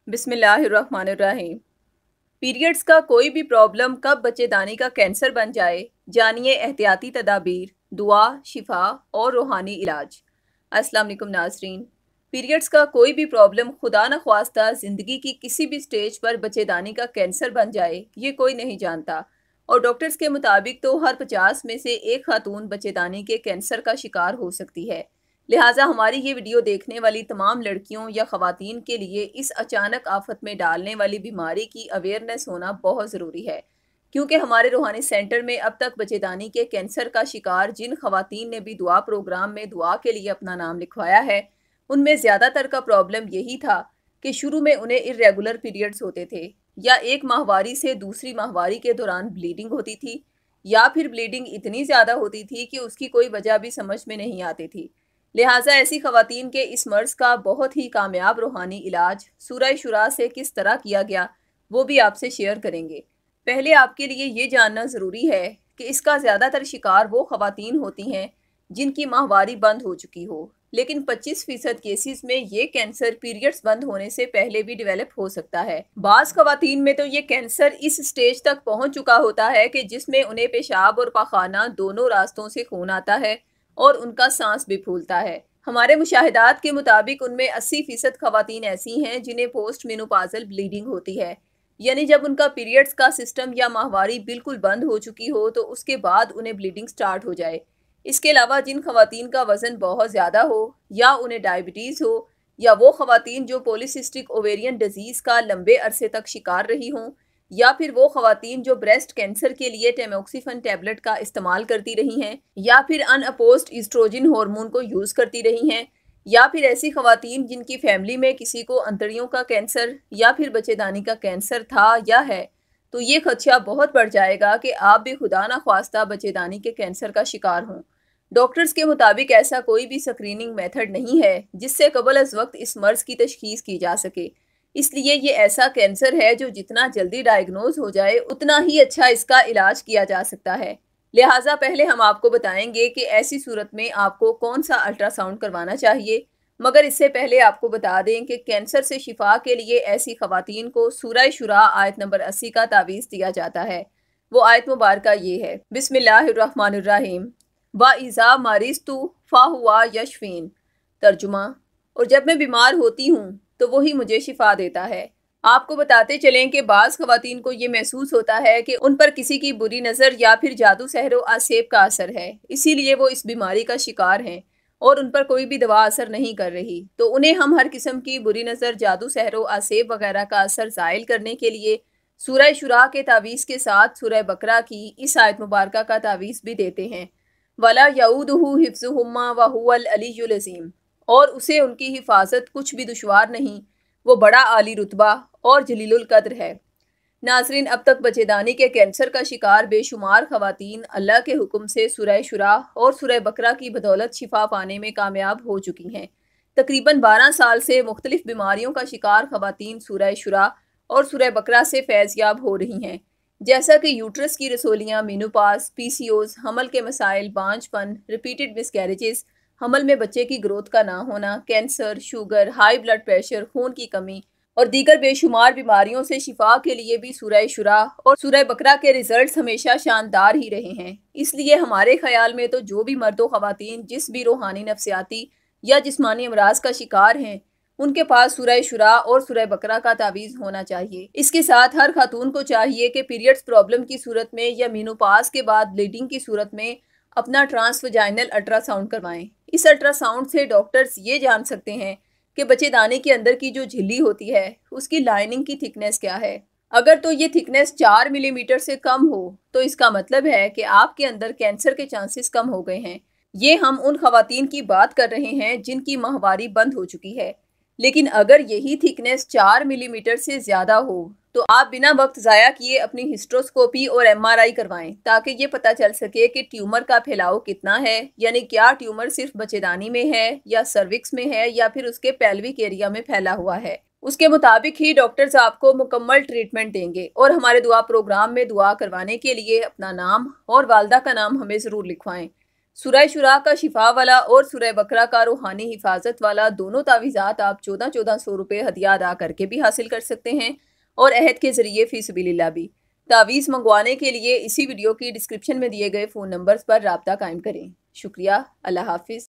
बिस्मिल्लाहिर्रहमानिर्रहीम। पीरियड्स का कोई भी प्रॉब्लम कब बच्चेदानी का कैंसर बन जाए, जानिए एहतियाती तदाबीर, दुआ, शिफा और रूहानी इलाज। अस्सलाम वालेकुम नाज़रीन। पीरियड्स का कोई भी प्रॉब्लम खुदा न ख्वास्ता ज़िंदगी की किसी भी स्टेज पर बच्चेदानी का कैंसर बन जाए, ये कोई नहीं जानता। और डॉक्टर्स के मुताबिक तो हर 50 में से एक खातून बच्चेदानी के कैंसर का शिकार हो सकती है। लिहाजा हमारी ये वीडियो देखने वाली तमाम लड़कियों या ख़वातीन के लिए इस अचानक आफत में डालने वाली बीमारी की अवेयरनेस होना बहुत ज़रूरी है, क्योंकि हमारे रूहानी सेंटर में अब तक बच्चेदानी के कैंसर का शिकार जिन ख़वातीन ने भी दुआ प्रोग्राम में दुआ के लिए अपना नाम लिखवाया है, उनमें ज़्यादातर का प्रॉब्लम यही था कि शुरू में उन्हें इर्रेगुलर पीरियड्स होते थे, या एक माहवारी से दूसरी माहवारी के दौरान ब्लीडिंग होती थी, या फिर ब्लीडिंग इतनी ज़्यादा होती थी कि उसकी कोई वजह भी समझ में नहीं आती थी। लिहाजा ऐसी ख़वातीन के इस मर्ज़ का बहुत ही कामयाब रूहानी इलाज सूरह शुरा से किस तरह किया गया, वो भी आपसे शेयर करेंगे। पहले आपके लिए ये जानना ज़रूरी है कि इसका ज़्यादातर शिकार वो ख़वातीन होती हैं जिनकी माहवारी बंद हो चुकी हो, लेकिन 25% केसेस में ये कैंसर पीरियड्स बंद होने से पहले भी डेवलप हो सकता है। बाज़ ख़वातीन में तो ये कैंसर इस स्टेज तक पहुंच चुका होता है कि जिसमें उन्हें पेशाब और पाखाना दोनों रास्तों से खून आता है और उनका सांस भी फूलता है। हमारे मुशाहिदात के मुताबिक उनमें 80% ख़वातीन ऐसी हैं जिन्हें पोस्ट मेनोपाज़ल ब्लीडिंग होती है, यानी जब उनका पीरियड्स का सिस्टम या माहवारी बिल्कुल बंद हो चुकी हो तो उसके बाद उन्हें ब्लीडिंग स्टार्ट हो जाए। इसके अलावा जिन ख़वातीन का वज़न बहुत ज़्यादा हो, या उन्हें डायबिटीज़ हो, या वो ख़वातीन जो पॉलीसिस्टिक ओवेरियन डिजीज़ का लंबे अरसे तक शिकार रही हों, या फिर वो ख़वातीन जो ब्रेस्ट कैंसर के लिए टेमोक्सिफन टैबलेट का इस्तेमाल करती रही हैं, या फिर अनअपोज्ड ईस्ट्रोजन हार्मोन को यूज़ करती रही हैं, या फिर ऐसी ख़वातीन जिनकी फैमिली में किसी को अंतड़ियों का कैंसर या फिर बच्चेदानी का कैंसर था या है, तो ये खदशा बहुत बढ़ जाएगा कि आप भी खुदा ना ख्वास्ता बच्चेदानी के कैंसर का शिकार हों। डॉक्टर्स के मुताबिक ऐसा कोई भी स्क्रीनिंग मेथड नहीं है जिससे कबल अज़ वक्त इस मर्ज़ की तशख़ीस की जा सके। इसलिए ये ऐसा कैंसर है जो जितना जल्दी डायग्नोज हो जाए उतना ही अच्छा इसका इलाज किया जा सकता है। लिहाजा पहले हम आपको बताएंगे कि ऐसी सूरत में आपको कौन सा अल्ट्रासाउंड करवाना चाहिए, मगर इससे पहले आपको बता दें कि कैंसर से शिफा के लिए ऐसी ख़वातीन को सूरह शुरा आयत नंबर 80 का तावीज़ दिया जाता है। वो आयत मुबारका ये है, बिस्मिल्लाहिर्रहमानिर्रहीम, वाइज़ा मारिस्तु फ़ाहुवा यशफ़ीन। तर्जुमा, और जब मैं बीमार होती हूँ तो वही मुझे शिफा देता है। आपको बताते चलें कि बाज़ ख़वातीन को ये महसूस होता है कि उन पर किसी की बुरी नज़र या फिर जादू सहरो आसेब का असर है, इसीलिए वो इस बीमारी का शिकार हैं और उन पर कोई भी दवा असर नहीं कर रही। तो उन्हें हम हर किस्म की बुरी नज़र, जादू सहरो आसेब वगैरह का असर ज़ाइल करने के लिए सूरह शुरा के तावीज़ के साथ सूरह बकरा की इस आयत मुबारका का तावीज़ भी देते हैं। वला यऊदुहु हिफ्ज़ुहुम्मा व हुवल अलियुल अज़ीम, और उसे उनकी हिफाजत कुछ भी दुश्वार नहीं, वो बड़ा आली रुतबा और जलीलुल कद्र है। नाज़रीन, अब तक बच्चेदानी के कैंसर का शिकार बेशुमार ख़वातीन अल्लाह के हुक्म से सूरह शुरा और सूरह बकरा की बदौलत शिफा पाने में कामयाब हो चुकी हैं। तकरीबन 12 साल से मुख्तलिफ बीमारियों का शिकार ख़वातीन सूरह शुरा और सूरह बकरा से फैज़याब हो रही हैं, जैसा कि यूट्रस की रसोलियाँ, मीनोपास, पीसीओज, हमल के मसाइल, बांझपन, रिपीटेड मिसकैरेजेस, हमल में बच्चे की ग्रोथ का ना होना, cancer, sugar, high blood pressure, खून की कमी और दीगर बेशुमार बीमारियों से शिफा के लिए भी सूरह शुरा और सूरह बकरा के रिजल्ट्स हमेशा शानदार ही रहे हैं। इसलिए हमारे ख्याल में तो जो भी मर्दो ख़वातीन जिस भी रूहानी, नफ्सियाती या जिस्मानी अमराज का शिकार हैं, उनके पास सूरह शुरा और सूरह बकरा का तावीज़ होना चाहिए। इसके साथ हर खातून को चाहिए कि पीरियड्स प्रॉब्लम की सूरत में या मीनोपास के बाद ब्लीडिंग की सूरत में अपना ट्रांसवजाइनल अल्ट्रासाउंड करवाएं। इस अल्ट्रासाउंड से डॉक्टर्स ये जान सकते हैं कि बच्चेदानी के अंदर की जो झिल्ली होती है उसकी लाइनिंग की थिकनेस क्या है। अगर तो ये थिकनेस 4 मिलीमीटर से कम हो तो इसका मतलब है कि आपके अंदर कैंसर के चांसेस कम हो गए हैं। ये हम उन ख़वातीन की बात कर रहे हैं जिनकी माहवारी बंद हो चुकी है। लेकिन अगर यही थिकनेस 4 मिलीमीटर से ज़्यादा हो तो आप बिना वक्त ज़ाया किए अपनी हिस्ट्रोस्कोपी और एमआरआई करवाएं, ताकि ये पता चल सके कि ट्यूमर का फैलाव कितना है, यानी क्या ट्यूमर सिर्फ बच्चेदानी में है या सर्विक्स में है या फिर उसके पेल्विक एरिया में फैला हुआ है। उसके मुताबिक ही डॉक्टर्स आपको मुकम्मल ट्रीटमेंट देंगे। और हमारे दुआ प्रोग्राम में दुआ करवाने के लिए अपना नाम और वालदा का नाम हमें ज़रूर लिखवाएं। سورہ شورا کا شفا والا اور سورہ بقرہ کا روحانی حفاظت والا دونوں تعویذات آپ 1400 روپے ہدیہ ادا کر کے بھی حاصل کر سکتے ہیں اور عہد کے ذریعے فی سبیل اللہ بھی۔ تعویذ منگوانے کے لیے اسی ویڈیو کی ڈسکرپشن میں دیے گئے فون نمبرز پر رابطہ قائم کریں۔ شکریہ، اللہ حافظ۔